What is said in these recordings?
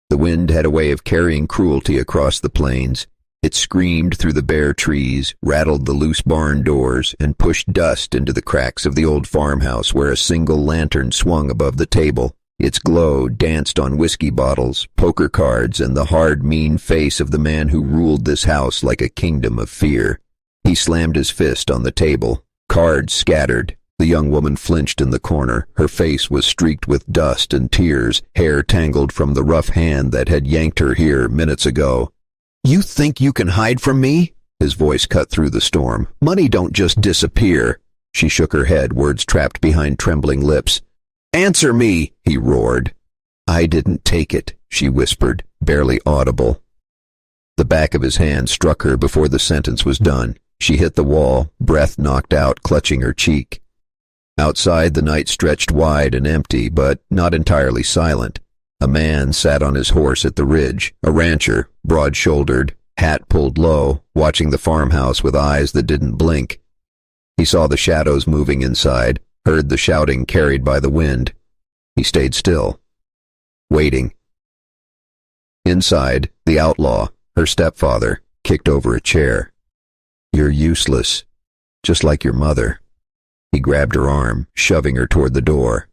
The wind had a way of carrying cruelty across the plains. It screamed through the bare trees, rattled the loose barn doors, and pushed dust into the cracks of the old farmhouse where a single lantern swung above the table. Its glow danced on whiskey bottles, poker cards, and the hard, mean face of the man who ruled this house like a kingdom of fear. He slammed his fist on the table. Cards scattered. The young woman flinched in the corner. Her face was streaked with dust and tears, hair tangled from the rough hand that had yanked her here minutes ago. "You think you can hide from me?" His voice cut through the storm. "Money don't just disappear." She shook her head, words trapped behind trembling lips. "Answer me!" he roared. "I didn't take it," she whispered, barely audible. The back of his hand struck her before the sentence was done. She hit the wall, breath knocked out, clutching her cheek. Outside, the night stretched wide and empty, but not entirely silent. A man sat on his horse at the ridge, a rancher, broad-shouldered, hat pulled low, watching the farmhouse with eyes that didn't blink. He saw the shadows moving inside, heard the shouting carried by the wind. He stayed still, waiting. Inside, the outlaw, her stepfather, kicked over a chair. "You're useless, just like your mother." He grabbed her arm, shoving her toward the door.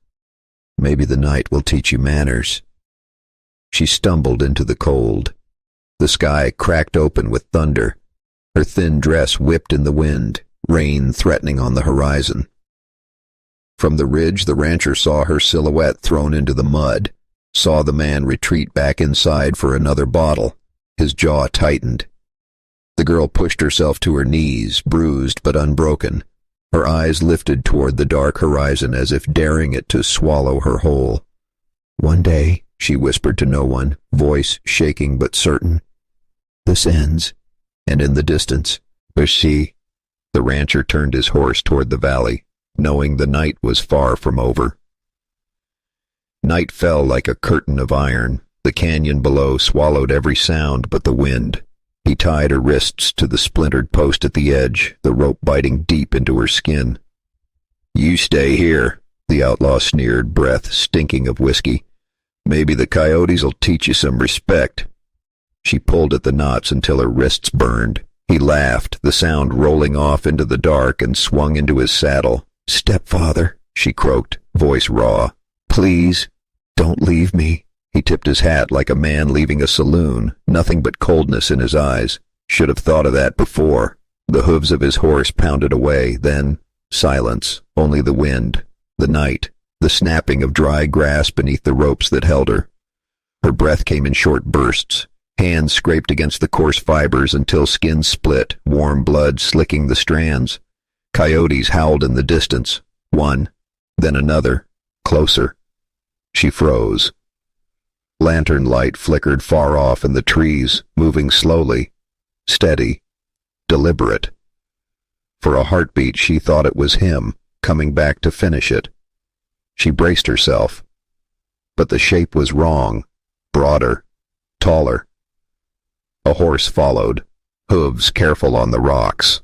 "Maybe the night will teach you manners." She stumbled into the cold. The sky cracked open with thunder. Her thin dress whipped in the wind, rain threatening on the horizon. From the ridge, the rancher saw her silhouette thrown into the mud, saw the man retreat back inside for another bottle. His jaw tightened. The girl pushed herself to her knees, bruised but unbroken. Her eyes lifted toward the dark horizon as if daring it to swallow her whole. "One day," she whispered to no one, voice shaking but certain, "this ends." And in the distance, "She." The rancher turned his horse toward the valley, knowing the night was far from over. Night fell like a curtain of iron. The canyon below swallowed every sound but the wind. He tied her wrists to the splintered post at the edge, the rope biting deep into her skin. "You stay here," the outlaw sneered, breath stinking of whiskey. "Maybe the coyotes'll teach you some respect." She pulled at the knots until her wrists burned. He laughed, the sound rolling off into the dark, and swung into his saddle. "Stepfather," she croaked, voice raw. "Please, don't leave me." He tipped his hat like a man leaving a saloon, nothing but coldness in his eyes. Should have thought of that before. The hooves of his horse pounded away, then silence, only the wind, the night, the snapping of dry grass beneath the ropes that held her. Her breath came in short bursts. Hands scraped against the coarse fibers until skin split, warm blood slicking the strands. Coyotes howled in the distance, one, then another, closer. She froze. Lantern light flickered far off in the trees, moving slowly, steady, deliberate. For a heartbeat she thought it was him, coming back to finish it. She braced herself. But the shape was wrong, broader, taller. A horse followed, hooves careful on the rocks.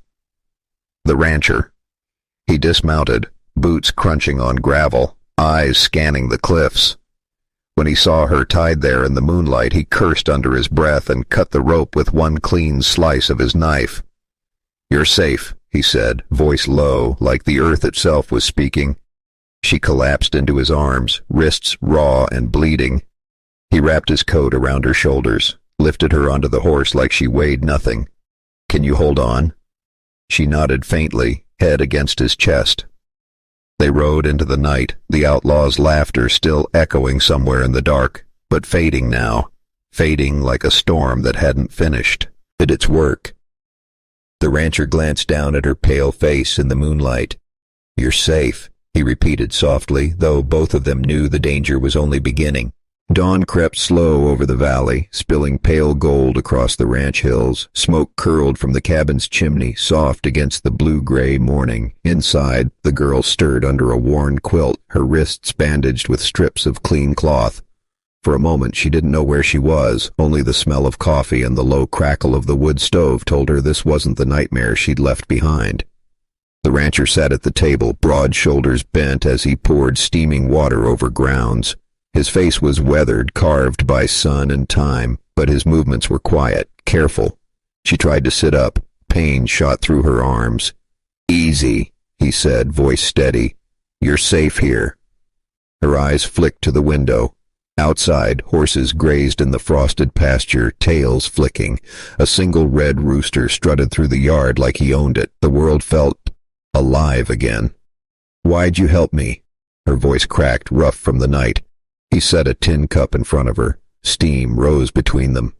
The rancher. He dismounted, boots crunching on gravel, eyes scanning the cliffs. When he saw her tied there in the moonlight, he cursed under his breath and cut the rope with one clean slice of his knife. "You're safe," he said, voice low, like the earth itself was speaking. She collapsed into his arms, wrists raw and bleeding. He wrapped his coat around her shoulders, lifted her onto the horse like she weighed nothing. "Can you hold on?" She nodded faintly, head against his chest. They rode into the night, the outlaw's laughter still echoing somewhere in the dark, but fading now, fading like a storm that hadn't finished. Did its work. The rancher glanced down at her pale face in the moonlight. "You're safe," he repeated softly, though both of them knew the danger was only beginning. Dawn crept slow over the valley, spilling pale gold across the ranch hills. Smoke curled from the cabin's chimney, soft against the blue-gray morning. Inside, the girl stirred under a worn quilt, her wrists bandaged with strips of clean cloth. For a moment she didn't know where she was. Only the smell of coffee and the low crackle of the wood stove told her this wasn't the nightmare she'd left behind. The rancher sat at the table, broad shoulders bent as he poured steaming water over grounds. His face was weathered, carved by sun and time, but his movements were quiet, careful. She tried to sit up. Pain shot through her arms. "Easy," he said, voice steady. "You're safe here." Her eyes flicked to the window. Outside, horses grazed in the frosted pasture, tails flicking. A single red rooster strutted through the yard like he owned it. The world felt alive again. "Why'd you help me?" Her voice cracked, rough from the night. He set a tin cup in front of her. Steam rose between them.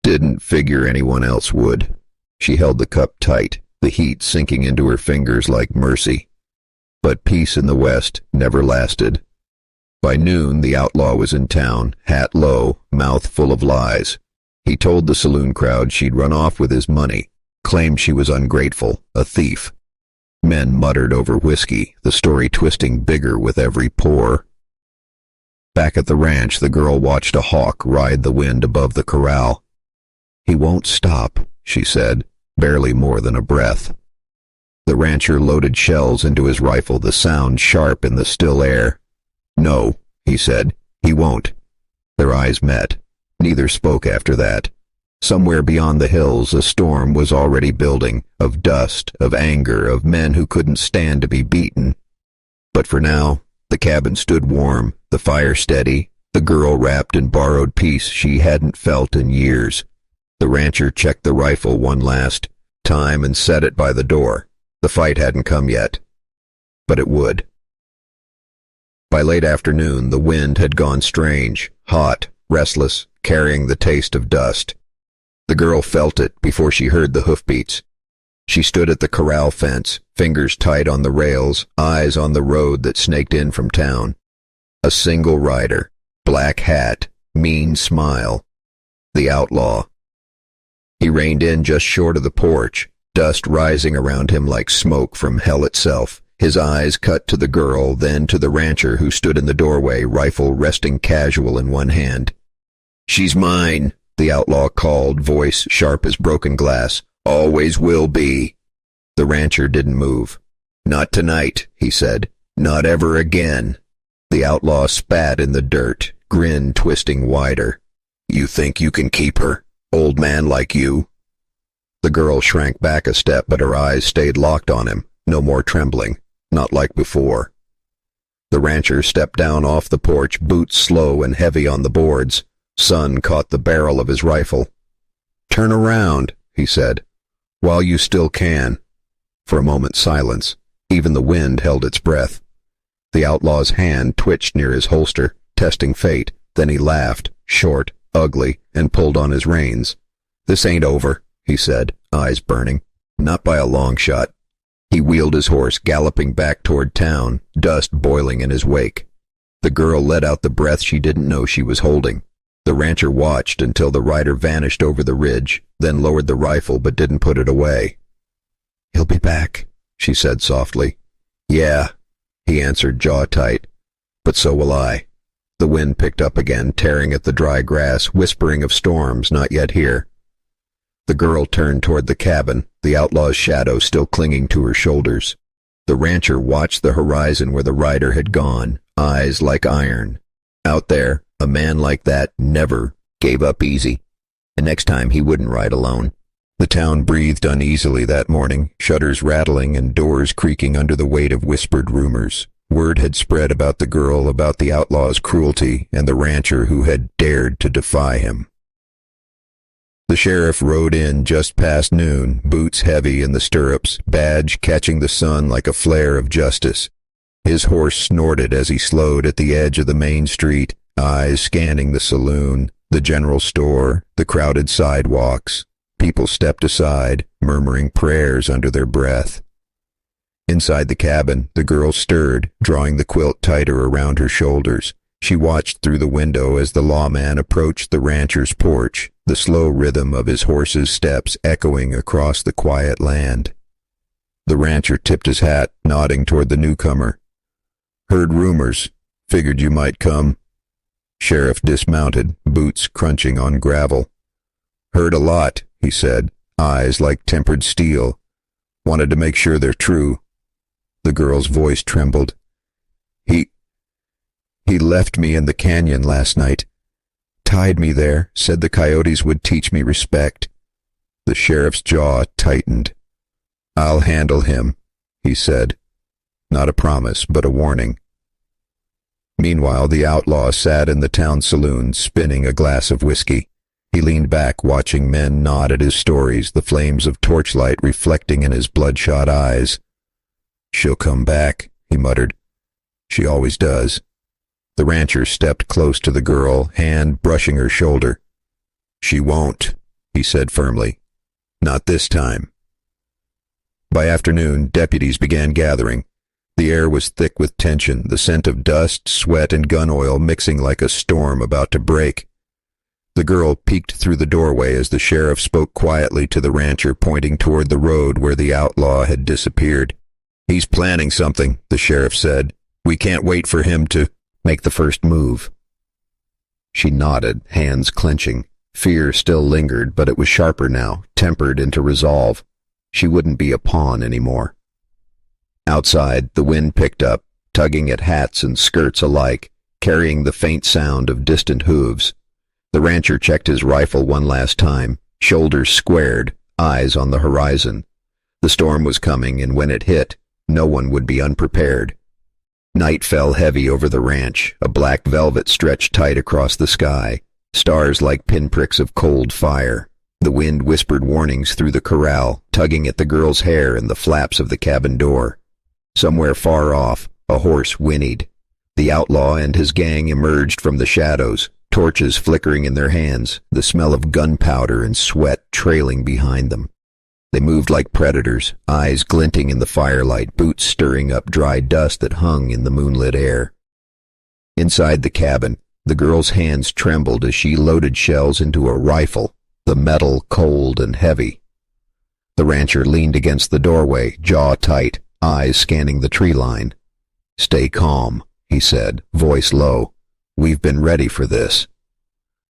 "Didn't figure anyone else would." She held the cup tight, the heat sinking into her fingers like mercy. But peace in the West never lasted. By noon, the outlaw was in town, hat low, mouth full of lies. He told the saloon crowd she'd run off with his money, claimed she was ungrateful, a thief. Men muttered over whiskey, the story twisting bigger with every pour. Back at the ranch, the girl watched a hawk ride the wind above the corral. "He won't stop," she said, barely more than a breath. The rancher loaded shells into his rifle, the sound sharp in the still air. "No," he said, "he won't." Their eyes met. Neither spoke after that. Somewhere beyond the hills, a storm was already building, of dust, of anger, of men who couldn't stand to be beaten. But for now, the cabin stood warm, the fire steady, the girl wrapped in borrowed peace she hadn't felt in years. The rancher checked the rifle one last time and set it by the door. The fight hadn't come yet, but it would. By late afternoon, the wind had gone strange, hot, restless, carrying the taste of dust. The girl felt it before she heard the hoofbeats. She stood at the corral fence, fingers tight on the rails, eyes on the road that snaked in from town. A single rider, black hat, mean smile. The outlaw. He reined in just short of the porch, dust rising around him like smoke from hell itself. His eyes cut to the girl, then to the rancher who stood in the doorway, rifle resting casual in one hand. "She's mine," the outlaw called, voice sharp as broken glass. "Always will be." The rancher didn't move. "Not tonight," he said. "Not ever again." The outlaw spat in the dirt, grin twisting wider. "You think you can keep her, old man like you?" The girl shrank back a step, but her eyes stayed locked on him. No more trembling. Not like before. The rancher stepped down off the porch, boots slow and heavy on the boards. Sun caught the barrel of his rifle. "Turn around," he said, "while you still can." For a moment, silence. Even the wind held its breath. The outlaw's hand twitched near his holster, testing fate. Then he laughed, short, ugly, and pulled on his reins. "This ain't over," he said, eyes burning. "Not by a long shot." He wheeled his horse, galloping back toward town, dust boiling in his wake. The girl let out the breath she didn't know she was holding. The rancher watched until the rider vanished over the ridge, then lowered the rifle but didn't put it away. "He'll be back," she said softly. "Yeah," he answered, jaw tight. "But so will I." The wind picked up again, tearing at the dry grass, whispering of storms not yet here. The girl turned toward the cabin, the outlaw's shadow still clinging to her shoulders. The rancher watched the horizon where the rider had gone, eyes like iron. Out there, a man like that never gave up easy. And next time he wouldn't ride alone. The town breathed uneasily that morning, shutters rattling and doors creaking under the weight of whispered rumors. Word had spread about the girl, about the outlaw's cruelty, and the rancher who had dared to defy him. The sheriff rode in just past noon, boots heavy in the stirrups, badge catching the sun like a flare of justice. His horse snorted as he slowed at the edge of the main street, eyes scanning the saloon, the general store, the crowded sidewalks. People stepped aside, murmuring prayers under their breath. Inside the cabin, the girl stirred, drawing the quilt tighter around her shoulders. She watched through the window as the lawman approached the rancher's porch, the slow rhythm of his horse's steps echoing across the quiet land. The rancher tipped his hat, nodding toward the newcomer. "Heard rumors. Figured you might come." Sheriff dismounted, boots crunching on gravel. "Heard a lot," he said, eyes like tempered steel. "Wanted to make sure they're true." The girl's voice trembled. He left me in the canyon last night. Tied me there, said the coyotes would teach me respect. The sheriff's jaw tightened. I'll handle him, he said. Not a promise, but a warning. Meanwhile, the outlaw sat in the town saloon, spinning a glass of whiskey. He leaned back, watching men nod at his stories, the flames of torchlight reflecting in his bloodshot eyes. She'll come back, he muttered. She always does. The rancher stepped close to the girl, hand brushing her shoulder. She won't, he said firmly. Not this time. By afternoon, deputies began gathering. The air was thick with tension, the scent of dust, sweat, and gun oil mixing like a storm about to break. The girl peeked through the doorway as the sheriff spoke quietly to the rancher, pointing toward the road where the outlaw had disappeared. He's planning something, the sheriff said. We can't wait for him to make the first move. She nodded, hands clenching. Fear still lingered, but it was sharper now, tempered into resolve. She wouldn't be a pawn anymore. Outside, the wind picked up, tugging at hats and skirts alike, carrying the faint sound of distant hooves. The rancher checked his rifle one last time, shoulders squared, eyes on the horizon. The storm was coming, and when it hit, no one would be unprepared. Night fell heavy over the ranch, a black velvet stretched tight across the sky, stars like pinpricks of cold fire. The wind whispered warnings through the corral, tugging at the girl's hair and the flaps of the cabin door. Somewhere far off, a horse whinnied. The outlaw and his gang emerged from the shadows, torches flickering in their hands, the smell of gunpowder and sweat trailing behind them. They moved like predators, eyes glinting in the firelight, boots stirring up dry dust that hung in the moonlit air. Inside the cabin, the girl's hands trembled as she loaded shells into a rifle, the metal cold and heavy. The rancher leaned against the doorway, jaw tight, eyes scanning the tree line. Stay calm, he said, voice low. We've been ready for this.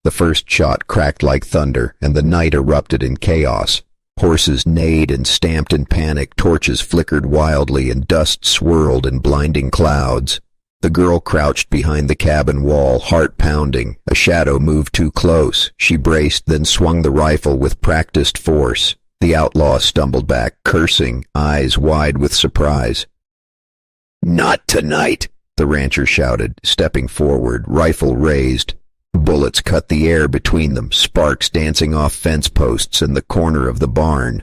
The first shot cracked like thunder, and the night erupted in chaos. Horses neighed and stamped in panic, torches flickered wildly, and dust swirled in blinding clouds. The girl crouched behind the cabin wall, heart pounding. A shadow moved too close. She braced, then swung the rifle with practiced force. The outlaw stumbled back, cursing, eyes wide with surprise. Not tonight, the rancher shouted, stepping forward, rifle raised. Bullets cut the air between them, sparks dancing off fence posts and the corner of the barn.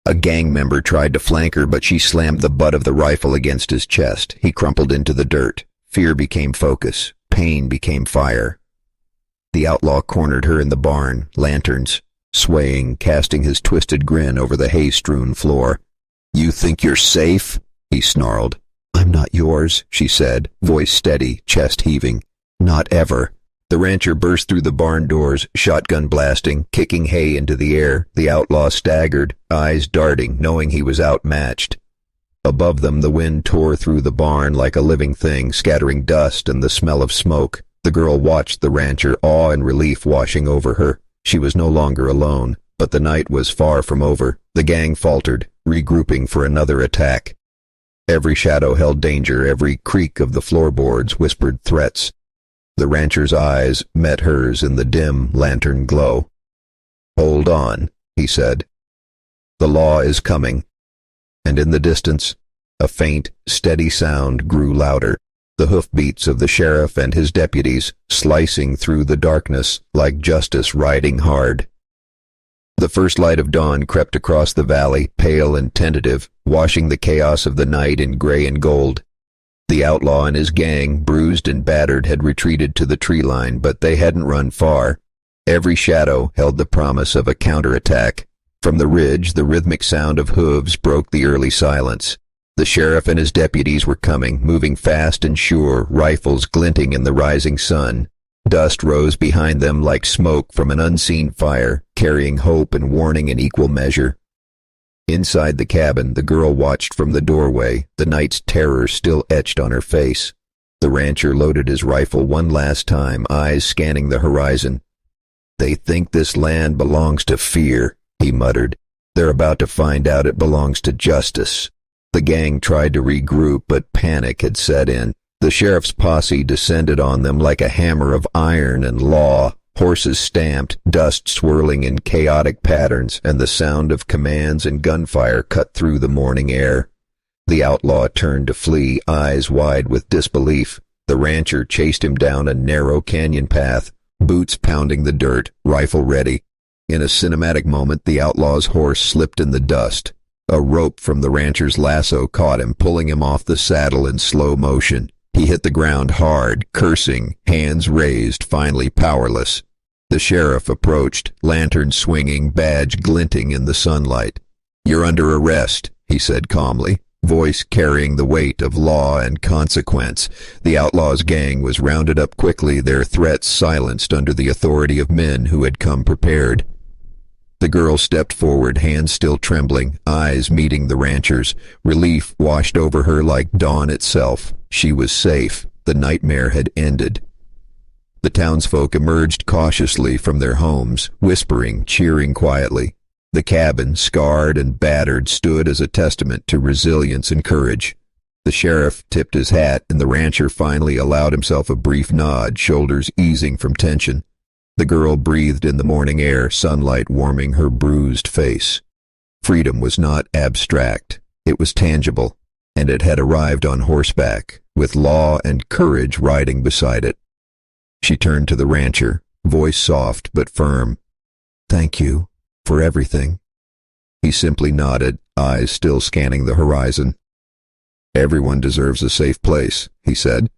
A gang member tried to flank her, but she slammed the butt of the rifle against his chest. He crumpled into the dirt. Fear became focus. Pain became fire. The outlaw cornered her in the barn, lanterns, swaying, casting his twisted grin over the hay-strewn floor. You think you're safe? He snarled. I'm not yours, she said, voice steady, chest heaving. Not ever. The rancher burst through the barn doors, shotgun blasting, kicking hay into the air. The outlaw staggered, eyes darting, knowing he was outmatched. Above them, the wind tore through the barn like a living thing, scattering dust and the smell of smoke. The girl watched the rancher, awe and relief washing over her. She was no longer alone, but the night was far from over. The gang faltered, regrouping for another attack. Every shadow held danger, every creak of the floorboards whispered threats. The rancher's eyes met hers in the dim lantern glow. Hold on, he said. The law is coming. And in the distance, a faint, steady sound grew louder, the hoofbeats of the sheriff and his deputies slicing through the darkness like justice riding hard. The first light of dawn crept across the valley, pale and tentative, washing the chaos of the night in gray and gold. The outlaw and his gang, bruised and battered, had retreated to the tree line, but they hadn't run far. Every shadow held the promise of a counterattack. From the ridge, the rhythmic sound of hooves broke the early silence. The sheriff and his deputies were coming, moving fast and sure, rifles glinting in the rising sun. Dust rose behind them like smoke from an unseen fire, carrying hope and warning in equal measure. Inside the cabin, the girl watched from the doorway, the night's terror still etched on her face. The rancher loaded his rifle one last time, eyes scanning the horizon. They think this land belongs to fear, he muttered. They're about to find out it belongs to justice. The gang tried to regroup, but panic had set in. The sheriff's posse descended on them like a hammer of iron and law. Horses stamped, dust swirling in chaotic patterns, and the sound of commands and gunfire cut through the morning air. The outlaw turned to flee, eyes wide with disbelief. The rancher chased him down a narrow canyon path, boots pounding the dirt, rifle ready. In a cinematic moment, the outlaw's horse slipped in the dust. A rope from the rancher's lasso caught him, pulling him off the saddle in slow motion. He hit the ground hard, cursing, hands raised, finally powerless. The sheriff approached, lantern swinging, badge glinting in the sunlight. "You're under arrest," he said calmly, voice carrying the weight of law and consequence. The outlaw's gang was rounded up quickly, their threats silenced under the authority of men who had come prepared. The girl stepped forward, hands still trembling, eyes meeting the rancher's. Relief washed over her like dawn itself. She was safe. The nightmare had ended. The townsfolk emerged cautiously from their homes, whispering, cheering quietly. The cabin, scarred and battered, stood as a testament to resilience and courage. The sheriff tipped his hat, and the rancher finally allowed himself a brief nod, shoulders easing from tension. The girl breathed in the morning air, sunlight warming her bruised face. Freedom was not abstract. It was tangible, and it had arrived on horseback, with law and courage riding beside it. She turned to the rancher, voice soft but firm. "Thank you for everything." He simply nodded, eyes still scanning the horizon. "Everyone deserves a safe place," he said.